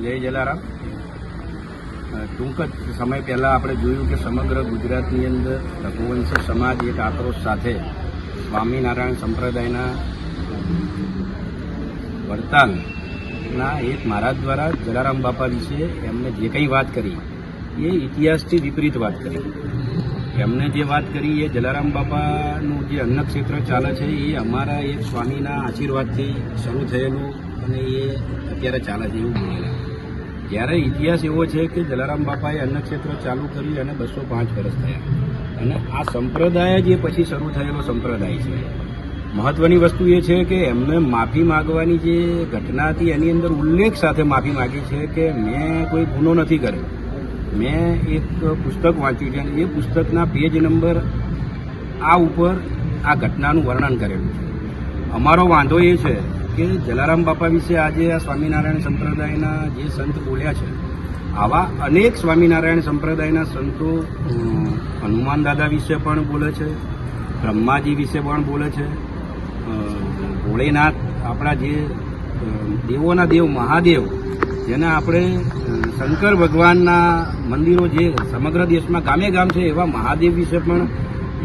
જય જલારામ. ટૂંક જ સમય પહેલાં આપણે જોયું કે સમગ્ર ગુજરાતની અંદર રઘુવંશી સમાજ એક આક્રોશ સાથે સ્વામિનારાયણ સંપ્રદાયના વડતાલના એક મહારાજ દ્વારા જલારામ બાપા વિશે એમને જે કંઈ વાત કરી એ ઇતિહાસથી વિપરીત વાત કરી. એમને જે વાત કરી એ જલારામ બાપાનું જે અન્નક્ષેત્ર ચાલે છે એ અમારા એક સ્વામીના આશીર્વાદથી શરૂ થયેલું અને એ અત્યારે ચાલે છે એવું બોલેલા. જ્યારે ઇતિહાસ એવો છે કે જલારામ બાપાએ અન્નક્ષેત્ર ચાલુ કર્યું અને 205 વર્ષ થયા અને આ સંપ્રદાય જે પછી શરૂ થયેલો સંપ્રદાય છે. મહત્વની વસ્તુ એ છે કે એમને માફી માગવાની જે ઘટના હતી એની અંદર ઉલ્લેખ સાથે માફી માગી છે કે મેં કોઈ ગુનો નથી કર્યો, મેં એક પુસ્તક વાંચ્યું છે અને એ પુસ્તકના પેજ નંબર આ ઉપર આ ઘટનાનું વર્ણન કરેલું છે. અમારો વાંધો એ છે કે જલારામ બાપા વિશે આજે આ સ્વામિનારાયણ સંપ્રદાયના જે સંત બોલ્યા છે, આવા અનેક સ્વામિનારાયણ સંપ્રદાયના સંતો હનુમાન દાદા વિશે પણ બોલે છે, બ્રહ્માજી વિશે પણ બોલે છે, ભોળેનાથ આપણા જે દેવોના દેવ મહાદેવ જેને આપણે શંકર ભગવાનના મંદિરો જે સમગ્ર દેશમાં ગામે ગામ છે એવા મહાદેવ વિશે પણ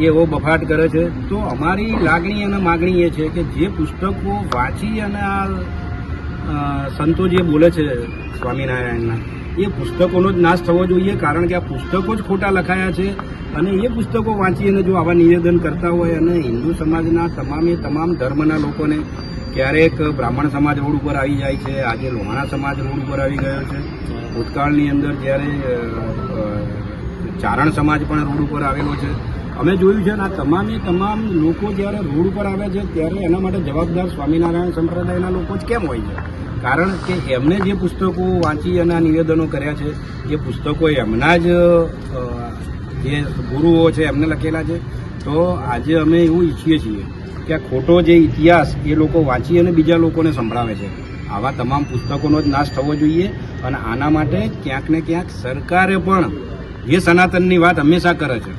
એવો બફાટ કરે છે. તો અમારી લાગણી અને માગણી એ છે કે જે પુસ્તકો વાંચી અને આ સંતો જે બોલે છે સ્વામિનારાયણના એ પુસ્તકોનો જ નાશ થવો જોઈએ, કારણ કે આ પુસ્તકો જ ખોટા લખાયા છે અને એ પુસ્તકો વાંચી અને જો આવા નિવેદન કરતા હોય અને હિન્દુ સમાજના તમામ ધર્મના લોકોને ક્યારેક બ્રાહ્મણ સમાજ રોડ ઉપર આવી જાય છે, આજે લોહાણા સમાજ રોડ ઉપર આવી ગયો છે, ભૂતકાળની અંદર જ્યારે ચારણ સમાજ પણ રોડ ઉપર આવેલો છે. અમે જોયું છે ને આ તમામ લોકો જ્યારે રોડ ઉપર આવે છે ત્યારે એના માટે જવાબદાર સ્વામિનારાયણ સંપ્રદાયના લોકો જ કેમ હોય છે? કારણ કે એમને જે પુસ્તકો વાંચી અને આ નિવેદનો કર્યા છે એ પુસ્તકો એમના જ જે ગુરુઓ છે એમને લખેલા છે. તો આજે અમે એવું ઈચ્છીએ છીએ કે આ ખોટો જે ઇતિહાસ એ લોકો વાંચી અને બીજા લોકોને સંભળાવે છે, આવા તમામ પુસ્તકોનો જ નાશ થવો જોઈએ. અને આના માટે ક્યાંક ને ક્યાંક સરકારે પણ જે સનાતનની વાત હંમેશા કરે છે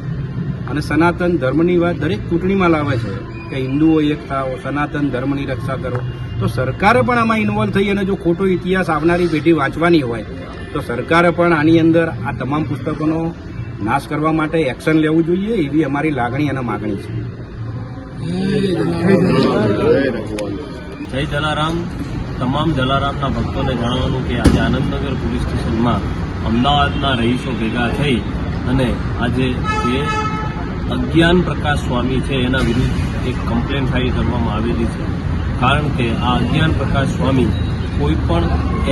અને સનાતન ધર્મની વાત દરેક ચૂંટણીમાં લાવે છે કે હિન્દુઓ એક થાઓ, સનાતન ધર્મની રક્ષા કરો, તો સરકારે પણ આમાં ઇન્વોલ્વ થઈ અને જો ખોટો ઇતિહાસ આવનારી પેઢી વાંચવાની હોય તો સરકારે પણ આની અંદર આ તમામ પુસ્તકોનો નાશ કરવા માટે એક્શન લેવું જોઈએ, એવી અમારી લાગણી અને માગણી છે. જય જલારામ. તમામ જલારામના ભક્તોને જણાવવાનું કે આજે આનંદનગર પોલીસ સ્ટેશનમાં અમદાવાદના રહીશો ભેગા થઈ અને આજે જે અજ્ઞાન પ્રકાશ સ્વામી છે એના વિરુદ્ધ એક કમ્પ્લેન ફાઇલ કરવામાં આવેલી છે. કારણ કે આ અજ્ઞાન પ્રકાશ સ્વામી કોઈ પણ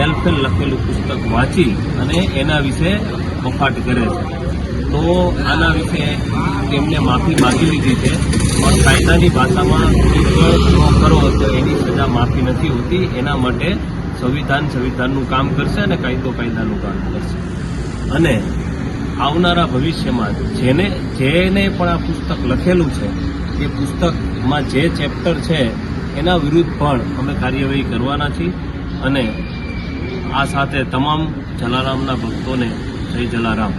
એલફેલ લખેલું પુસ્તક વાંચી અને એના વિશે બફાટ કરે છે. તો આના વિશે તેમને માફી માગી લીધી છે, પણ કાયદાની ભાષામાં કરો તો એની સજા માફી નથી હોતી. એના માટે સંવિધાનનું કામ કરશે અને કાયદાનું કામ કરશે. અને આવનારા ભવિષ્યમાં જેને પણ આ પુસ્તક લખેલું છે એ પુસ્તકમાં જે ચેપ્ટર છે એના વિરુદ્ધ પણ અમે કાર્યવાહી કરવાના છીએ. અને આ સાથે તમામ જલારામના ભક્તોને જય જલારામ.